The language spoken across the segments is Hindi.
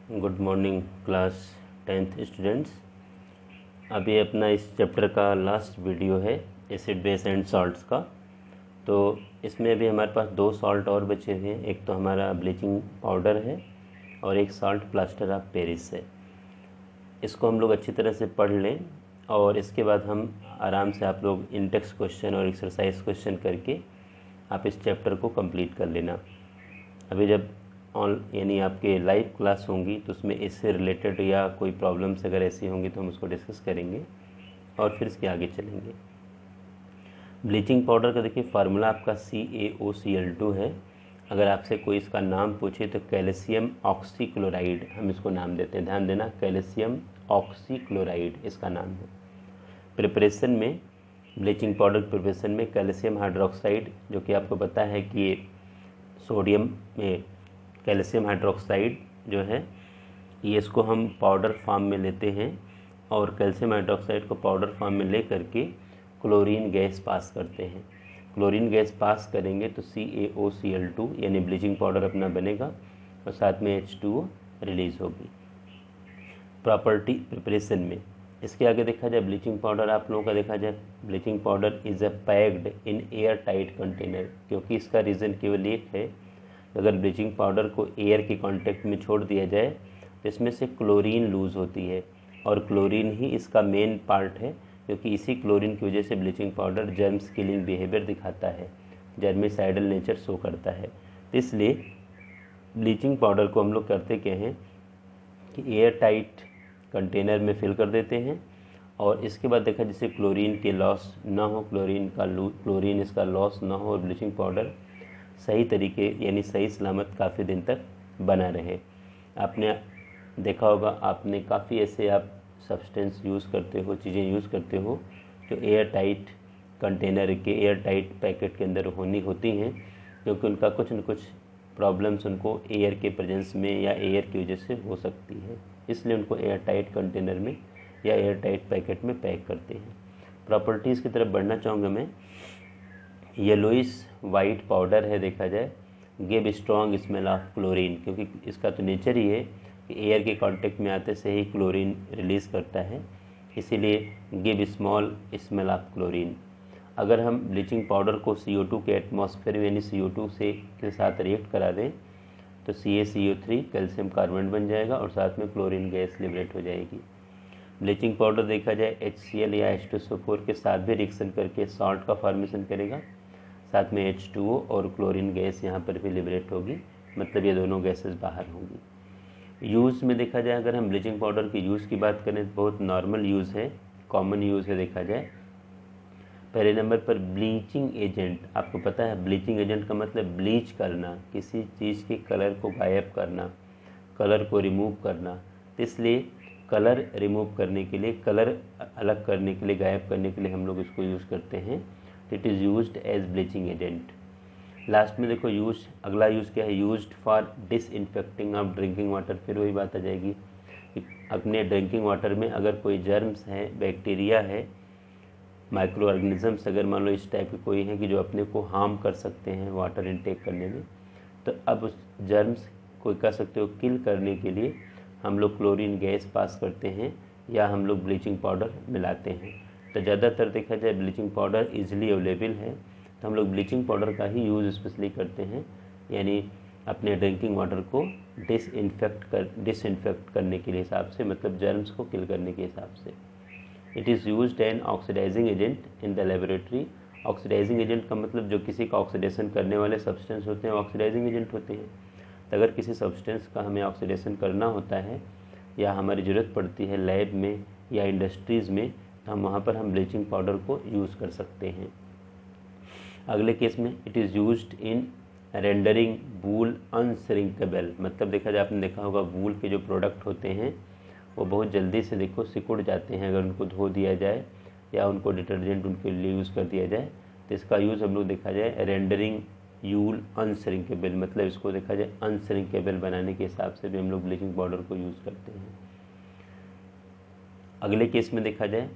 Good morning class 10th students. अभी अपना इस चैप्टर का लास्ट वीडियो है एसिड बेस एंड सॉल्ट्स का। तो इसमें अभी हमारे पास दो सॉल्ट और बचे हुए हैं, एक तो हमारा ब्लीचिंग पाउडर है और एक सॉल्ट प्लास्टर ऑफ पेरिस है। इसको हम लोग अच्छी तरह से पढ़ लें और इसके बाद हम आराम से आप लोग इंडेक्स क्वेश्चन और एक्सरसाइज क्वेश्चन करके आप इस चैप्टर को कंप्लीट कर लेना। अभी जब यानी आपके लाइव क्लास होंगी तो उसमें इससे रिलेटेड या कोई प्रॉब्लम्स अगर ऐसी होंगी तो हम उसको डिस्कस करेंगे और फिर इसके आगे चलेंगे। ब्लीचिंग पाउडर का देखिए फार्मूला आपका CaOCl2 है। अगर आपसे कोई इसका नाम पूछे तो कैल्शियम ऑक्सीक्लोराइड हम इसको नाम देते हैं, ध्यान देना, कैल्शियम ऑक्सीक्लोराइड इसका नाम है। प्रिपरेशन में ब्लीचिंग पाउडर प्रिपरेशन में कैल्शियम हाइड्रोक्साइड, जो कि आपको पता है कि सोडियम में कैल्शियम हाइड्रोक्साइड जो है ये इसको हम पाउडर फॉर्म में लेते हैं और कैल्शियम हाइड्रोक्साइड को पाउडर फॉर्म में ले करके क्लोरीन गैस पास करते हैं। क्लोरीन गैस पास करेंगे तो CaOCl2 यानी ब्लीचिंग पाउडर अपना बनेगा और साथ में H2O रिलीज़ होगी। प्रॉपर्टी प्रिपरेशन में इसके आगे देखा जाए ब्लीचिंग पाउडर, आप लोगों का देखा जाए bleaching powder is a packed in air tight container, क्योंकि इसका रीज़न केवल एक है, अगर ब्लीचिंग पाउडर को एयर के कांटेक्ट में छोड़ दिया जाए तो इसमें से क्लोरीन लूज़ होती है और क्लोरीन ही इसका मेन पार्ट है, क्योंकि इसी क्लोरीन की वजह से bleaching powder germs killing behaviour दिखाता है, जर्मिसाइडल नेचर शो करता है। तो इसलिए ब्लीचिंग पाउडर को हम लोग करते क्या हैं कि एयर टाइट कंटेनर में फिल कर देते हैं और इसके बाद देखा जिससे क्लोरीन के लॉस ना हो, क्लोरीन इसका लॉस ना हो और ब्लीचिंग पाउडर सही तरीके यानी सही सलामत काफ़ी दिन तक बना रहे। आपने देखा होगा, आपने काफ़ी ऐसे आप सब्सटेंस यूज़ करते हो, चीज़ें यूज़ करते हो जो एयर टाइट कंटेनर के एयर टाइट पैकेट के अंदर होती हैं, क्योंकि उनका कुछ न कुछ प्रॉब्लम्स उनको एयर के प्रेजेंस में या एयर की वजह से हो सकती है, इसलिए उनको एयर टाइट कंटेनर में या एयर टाइट पैकेट में पैक करते हैं। प्रॉपर्टीज़ की तरफ बढ़ना चाहूँगा मैं। येलोइश वाइट पाउडर है, देखा जाए give strong smell of chlorine, क्योंकि इसका तो नेचर ही है कि एयर के कांटेक्ट में आते से ही क्लोरीन रिलीज़ करता है, इसीलिए give small smell of chlorine. अगर हम ब्लीचिंग पाउडर को CO2 के एटमॉस्फेयर में यानी CO2 से के साथ रिएक्ट करा दें तो CaCO3 कैल्शियम कार्बोनेट बन जाएगा और साथ में क्लोरीन गैस लिबरेट हो जाएगी। ब्लीचिंग पाउडर देखा जाए HCl या H2SO4 के साथ भी रिएक्शन करके सॉल्ट का फॉर्मेशन करेगा, साथ में H2O और क्लोरीन गैस यहाँ पर भी लिबरेट होगी, मतलब ये दोनों गैसेस बाहर होंगी। यूज़ में देखा जाए अगर हम ब्लीचिंग पाउडर की यूज़ की बात करें तो बहुत नॉर्मल यूज़ है, कॉमन यूज़ है। देखा जाए पहले नंबर पर ब्लीचिंग एजेंट, आपको पता है ब्लीचिंग एजेंट का मतलब ब्लीच करना, किसी चीज़ के कलर को गायब करना, कलर को रिमूव करना। तो इसलिए कलर रिमूव करने के लिए, कलर अलग करने के लिए, गायब करने के लिए हम लोग इसको यूज़ करते हैं। It is used as bleaching agent. Last में देखो यूज, अगला यूज़ क्या है, used for disinfecting of drinking water. फिर वही बात आ जाएगी कि अपने ड्रिंकिंग वाटर में अगर कोई जर्म्स हैं, बैक्टीरिया है, माइक्रो ऑर्गेनिजम्स अगर मान लो इस टाइप के कोई हैं कि जो अपने को हार्म कर सकते हैं वाटर इनटेक करने में, तो अब उस जर्म्स को कह सकते हो किल करने के लिए हम लोग क्लोरीन गैस पास करते हैं या हम लोग ब्लीचिंग पाउडर मिलाते हैं। तो ज़्यादातर देखा जाए ब्लीचिंग पाउडर ईजिली अवेलेबल है तो हम लोग ब्लीचिंग पाउडर का ही यूज़ स्पेशली करते हैं, यानी अपने ड्रिंकिंग वाटर को डिसइंफेक्ट करने के हिसाब से, मतलब जर्म्स को किल करने के हिसाब से। It is used an oxidising agent in the laboratory. Oxidising agent का मतलब जो किसी का ऑक्सीडेशन करने वाले सब्सटेंस होते हैं ऑक्सीडाइजिंग एजेंट होते हैं। तो अगर किसी सब्सटेंस का हमें ऑक्सीडेशन करना होता है या हमारी ज़रूरत पड़ती है लैब में या इंडस्ट्रीज़ में, तो हम वहाँ पर हम ब्लीचिंग पाउडर को यूज़ कर सकते हैं। अगले केस में it is used in rendering wool unshrinkable, मतलब देखा जाए आपने देखा होगा वूल के जो प्रोडक्ट होते हैं वो बहुत जल्दी से देखो सिकुड़ जाते हैं अगर उनको धो दिया जाए या उनको डिटर्जेंट उनके लिए यूज़ कर दिया जाए। तो इसका यूज़ हम लोग देखा जाए रेंडरिंग यूल अनश्रिंकेबल, मतलब इसको देखा जाए अनश्रिंकेबल बनाने के हिसाब से भी हम लोग ब्लीचिंग पाउडर को यूज़ करते हैं। अगले केस में देखा जाए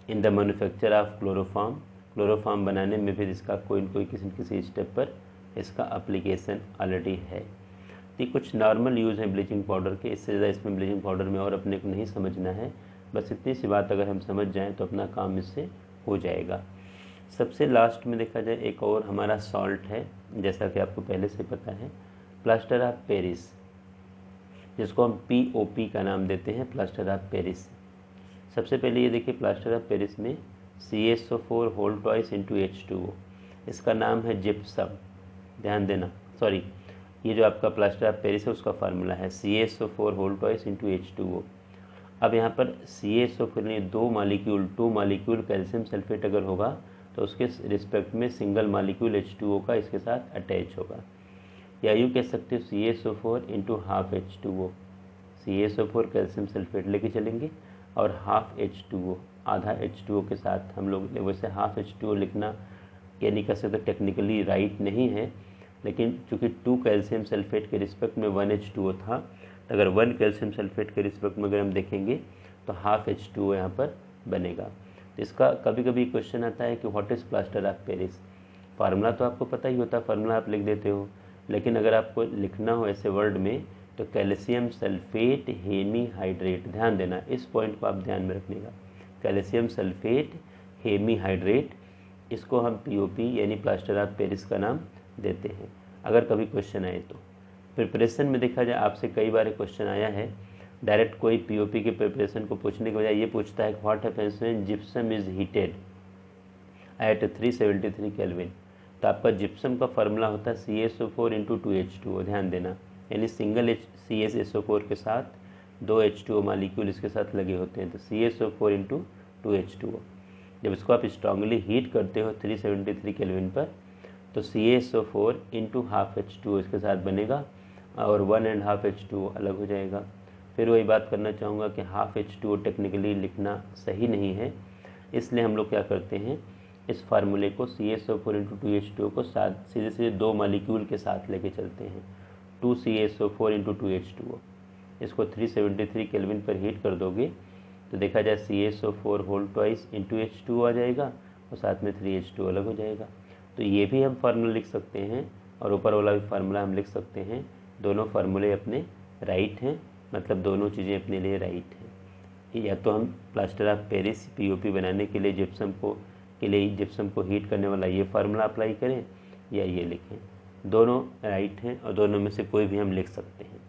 in the manufacture of chloroform, chloroform बनाने में फिर इसका कोई न कोई किसी न किसी स्टेप पर इसका एप्लीकेशन ऑलरेडी है। तो ये कुछ नॉर्मल यूज़ है ब्लीचिंग पाउडर के, इससे ज़्यादा इसमें ब्लीचिंग पाउडर में और अपने को नहीं समझना है। बस इतनी सी बात अगर हम समझ जाएं तो अपना काम इससे हो जाएगा। सबसे लास्ट में देखा जाए एक और हमारा सॉल्ट है, जैसा कि आपको पहले से पता है, प्लास्टर ऑफ पेरिस, जिसको हम POP का नाम देते हैं, प्लास्टर ऑफ पेरिस। सबसे पहले ये देखिए प्लास्टर ऑफ पेरिस में CaSO4 whole twice into H2O, इसका नाम है जिप्सम। ध्यान देना, सॉरी, ये जो आपका प्लास्टर ऑफ पेरिस है उसका फार्मूला है CaSO4 whole twice into H2O। अब यहाँ पर CaSO4 में टू मालिक्यूल कैल्शियम सल्फेट अगर होगा तो उसके रिस्पेक्ट में सिंगल मालिक्यूल H2O का इसके साथ अटैच होगा, या यूँ कह सकते हो CaSO4 into half H2O। CaSO4 calcium sulphate लेके चलेंगे और हाफ H2O, आधा H2O के साथ हम लोग, वैसे हाफ H2O लिखना ये नहीं कह सकते टेक्निकली राइट नहीं है, लेकिन चूँकि 2 कैल्शियम सल्फेट के रिस्पेक्ट में 1 H2O था, तो अगर 1 कैल्शियम सल्फेट के रिस्पेक्ट में अगर हम देखेंगे तो हाफ H2O यहाँ पर बनेगा। तो इसका कभी कभी क्वेश्चन आता है कि what is plaster of Paris. Formula तो आपको पता ही होता है, फार्मूला आप लिख देते हो, लेकिन अगर आपको लिखना हो ऐसे वर्ड में तो कैल्शियम सल्फेट हेमीहाइड्रेट, ध्यान देना इस पॉइंट को आप ध्यान में रखिएगा, कैल्शियम सल्फेट हेमीहाइड्रेट, इसको हम POP यानी प्लास्टर ऑफ पेरिस का नाम देते हैं अगर कभी क्वेश्चन आए तो। प्रिपरेशन में देखा जाए आपसे कई बार क्वेश्चन आया है, डायरेक्ट कोई POP के प्रिपरेशन को पूछने के बजाय ये पूछता है what happens when gypsum is heated at 373 kelvin. तो आपका जिप्सम का फार्मूला होता है CaSO4 इंटू 2H2O, ध्यान देना, यानी सिंगल CaSO4 के साथ 2 H2O मालिक्यूल इसके साथ लगे होते हैं, तो CaSO4 इंटू 2H2O। जब इसको आप स्ट्रांगली हीट करते हो 373 केल्विन पर तो CaSO4 इंटू हाफ H2O इसके साथ बनेगा और 1.5 H2O अलग हो जाएगा। फिर वही बात करना चाहूँगा कि हाफ H2O टेक्निकली लिखना सही नहीं है, इसलिए हम लोग क्या करते हैं, इस फार्मूले को CaSO4 इंटू 2H2O को साथ सीधे सीधे 2 मालिक्यूल के साथ लेके चलते हैं, 2 CaSO4 इंटू 2H2O। इसको 373 केल्विन पर हीट कर दोगे तो देखा जाए CaSO4 whole twice into H2O आ जाएगा और साथ में 3H2O अलग हो जाएगा। तो ये भी हम फार्मूला लिख सकते हैं और ऊपर वाला भी फार्मूला हम लिख सकते हैं, दोनों फार्मूले अपने राइट हैं, मतलब दोनों चीज़ें अपने लिए राइट हैं। या तो हम प्लास्टर ऑफ पेरिस POP बनाने के लिए जिप्सम को हीट करने वाला ये फार्मूला अप्लाई करें या ये लिखें, दोनों राइट हैं और दोनों में से कोई भी हम लिख सकते हैं।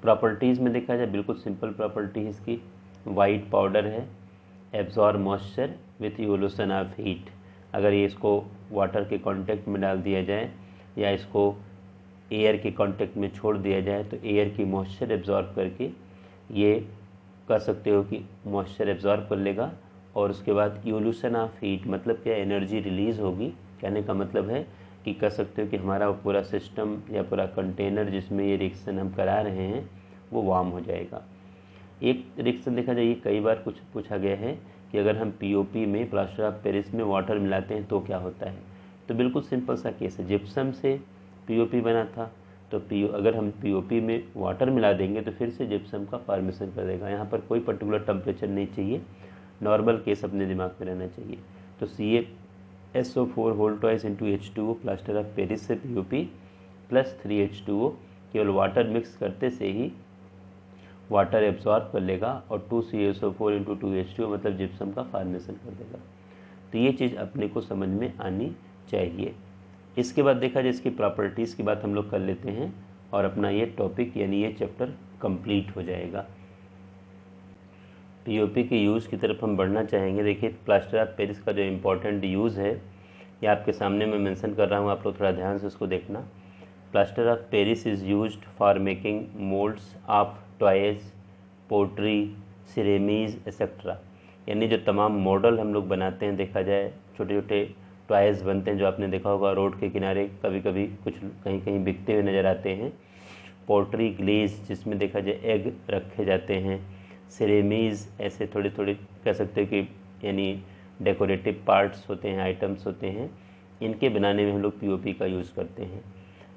प्रॉपर्टीज़ में देखा जाए बिल्कुल सिंपल प्रॉपर्टी है इसकी, वाइट पाउडर है, absorb moisture with evolution of heat. अगर ये इसको वाटर के कांटेक्ट में डाल दिया जाए या इसको एयर के कांटेक्ट में छोड़ दिया जाए तो एयर की मॉइस्चर एब्जॉर्ब करके ये कह सकते हो कि मॉइस्चर एब्जॉर्ब कर लेगा और उसके बाद इवोल्यूशन ऑफ हीट मतलब क्या, एनर्जी रिलीज़ होगी। कहने का मतलब है कि कह सकते हो कि हमारा पूरा सिस्टम या पूरा कंटेनर जिसमें ये रिएक्शन हम करा रहे हैं वो वार्म हो जाएगा। एक रिएक्शन देखा जाए ये कई बार कुछ पूछा गया है कि अगर हम POP में प्लास्टर ऑफ पेरिस में वाटर मिलाते हैं तो क्या होता है। तो बिल्कुल सिंपल सा केस है, जिप्सम से POP बना था तो अगर हम POP में वाटर मिला देंगे तो फिर से जिप्सम का फॉर्मेशन कर देगा। यहाँ पर कोई पर्टिकुलर टेम्परेचर नहीं चाहिए, नॉर्मल केस अपने दिमाग में रहना चाहिए। तो CaSO4 whole twice into H2O plaster of Paris से POP प्लस 3H2O, केवल वाटर मिक्स करते से ही वाटर एब्जॉर्ब कर लेगा और 2 CaSO4 इंटू 2H2O मतलब जिप्सम का फॉर्मेशन कर देगा। तो ये चीज़ अपने को समझ में आनी चाहिए। इसके बाद देखा जाए इसकी प्रॉपर्टीज़ की बात हम लोग कर लेते हैं और अपना ये टॉपिक यानी ये चैप्टर कंप्लीट हो जाएगा। POP के यूज़ की तरफ हम बढ़ना चाहेंगे। देखिए प्लास्टर ऑफ पेरिस का जो इम्पोर्टेंट यूज़ है ये आपके सामने मैं मेंशन कर रहा हूँ, आप लोग थोड़ा ध्यान से उसको देखना। Plaster of Paris is used for making moulds of toys, pottery, ceramics etcetera, यानी जो तमाम मॉडल हम लोग बनाते हैं, देखा जाए छोटे छोटे टॉयज़ बनते हैं जो आपने देखा होगा रोड के किनारे कभी कभी कुछ कहीं कहीं बिकते हुए नज़र आते हैं। पोट्री ग्लेज जिसमें देखा जाए एग रखे जाते हैं। सिरेमीज़ ऐसे थोड़े थोड़े कह सकते हो कि यानी डेकोरेटिव पार्ट्स होते हैं, आइटम्स होते हैं, इनके बनाने में हम लोग POP का यूज़ करते हैं।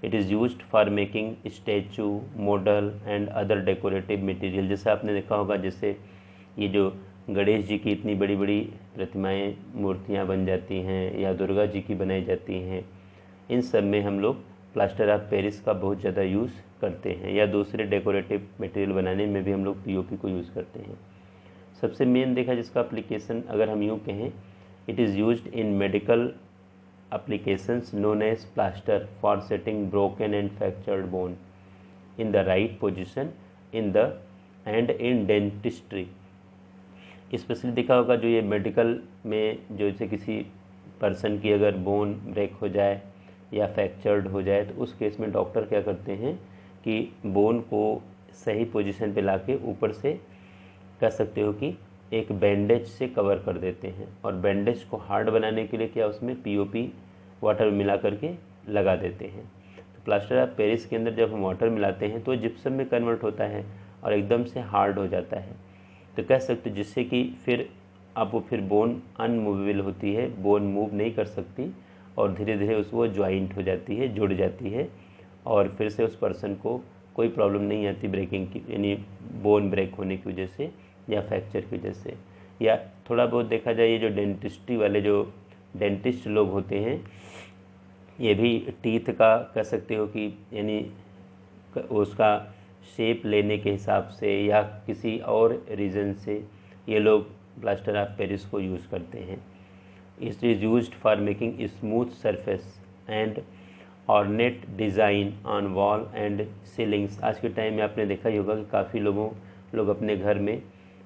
It is used for making statue, model and other decorative material. जैसे आपने देखा होगा जैसे ये जो गणेश जी की इतनी बड़ी बड़ी प्रतिमाएं मूर्तियां बन जाती हैं या दुर्गा जी की बनाई जाती हैं, इन सब में हम लोग प्लास्टर ऑफ पेरिस का बहुत ज़्यादा यूज़ करते हैं, या दूसरे डेकोरेटिव मटेरियल बनाने में भी हम लोग पीओपी को यूज़ करते हैं। सबसे मेन देखा जिसका एप्लीकेशन अगर हम यूँ कहें, it is used in medical applications known as plaster for setting broken and fractured bone in the right position in the and in dentistry. Specially देखा होगा जो ये मेडिकल में जो जैसे किसी पर्सन की अगर बोन ब्रेक हो जाए या फ्रैक्चर्ड हो जाए तो उस केस में डॉक्टर क्या करते हैं कि बोन को सही पोजीशन पे लाके ऊपर से कह सकते हो कि एक बैंडेज से कवर कर देते हैं, और बैंडेज को हार्ड बनाने के लिए क्या उसमें पीओपी वाटर मिला करके लगा देते हैं। तो प्लास्टर ऑफ पेरिस के अंदर जब हम वाटर मिलाते हैं तो जिप्सम में कन्वर्ट होता है और एकदम से हार्ड हो जाता है, तो कह सकते जिससे कि फिर अब वो फिर बोन अनमूवेबल होती है, बोन मूव नहीं कर सकती और धीरे धीरे उस वो ज्वाइंट हो जाती है, जुड़ जाती है, और फिर से उस पर्सन को कोई प्रॉब्लम नहीं आती ब्रेकिंग की, यानी बोन ब्रेक होने की वजह से या फ्रैक्चर की वजह से। या थोड़ा बहुत देखा जाए ये जो डेंटिस्ट्री वाले जो डेंटिस्ट लोग होते हैं, ये भी टीथ का कह सकते हो कि यानी उसका शेप लेने के हिसाब से या किसी और रीज़न से ये लोग प्लास्टर ऑफ पेरिस को यूज़ करते हैं। It is used for making smooth surface and ornate design on wall and ceilings. आज के टाइम में आपने देखा ही होगा कि काफ़ी लोग अपने घर में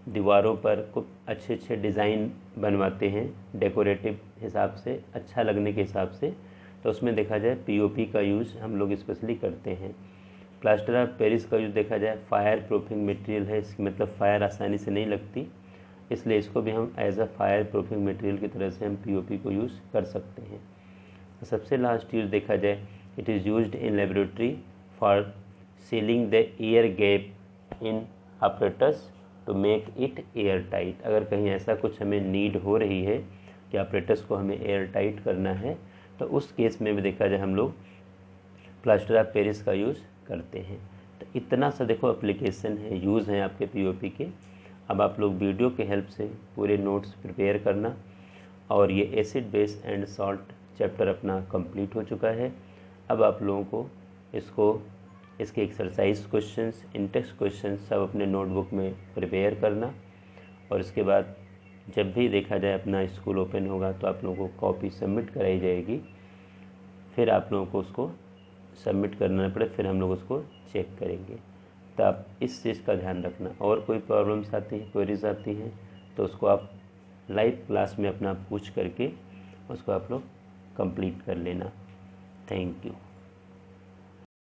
दीवारों पर खूब अच्छे अच्छे डिज़ाइन बनवाते हैं डेकोरेटिव हिसाब से, अच्छा लगने के हिसाब से, तो उसमें देखा जाए पीओपी का यूज़ हम लोग स्पेशली करते हैं। प्लास्टर ऑफ पेरिस का यूज़ देखा जाए फायर प्रूफिंग मटेरियल है, इसकी मतलब फायर आसानी से नहीं लगती, इसलिए इसको भी हम as a fire proofing material की तरह से हम पीओपी को यूज़ कर सकते हैं। तो सबसे लास्ट यूज़ देखा जाए, it is used in laboratory for sealing the air gap in operators to make it air tight. अगर कहीं ऐसा कुछ हमें नीड हो रही है कि ऑपरेटर्स को हमें एयर टाइट करना है, तो उस केस में भी देखा जाए हम लोग प्लास्टर ऑफ पेरिस का यूज़ करते हैं। तो इतना सा देखो एप्लीकेशन है, यूज़ हैं आपके पीओपी के। अब आप लोग वीडियो के हेल्प से पूरे नोट्स प्रिपेयर करना, और ये acid base and salt chapter अपना कंप्लीट हो चुका है। अब आप लोगों को इसके एक्सरसाइज क्वेश्चंस, इंटेक्स्ट क्वेश्चंस सब अपने नोटबुक में प्रिपेयर करना, और इसके बाद जब भी देखा जाए अपना स्कूल ओपन होगा तो आप लोगों को कॉपी सबमिट कराई जाएगी, फिर आप लोगों को उसको सबमिट करना पड़े, फिर हम लोग उसको चेक करेंगे। तो आप इस चीज़ का ध्यान रखना। और कोई प्रॉब्लम्स आती हैं, क्वेरीज आती हैं, तो उसको आप लाइव क्लास में अपना पूछ करके उसको आप लोग कंप्लीट कर लेना। Thank you.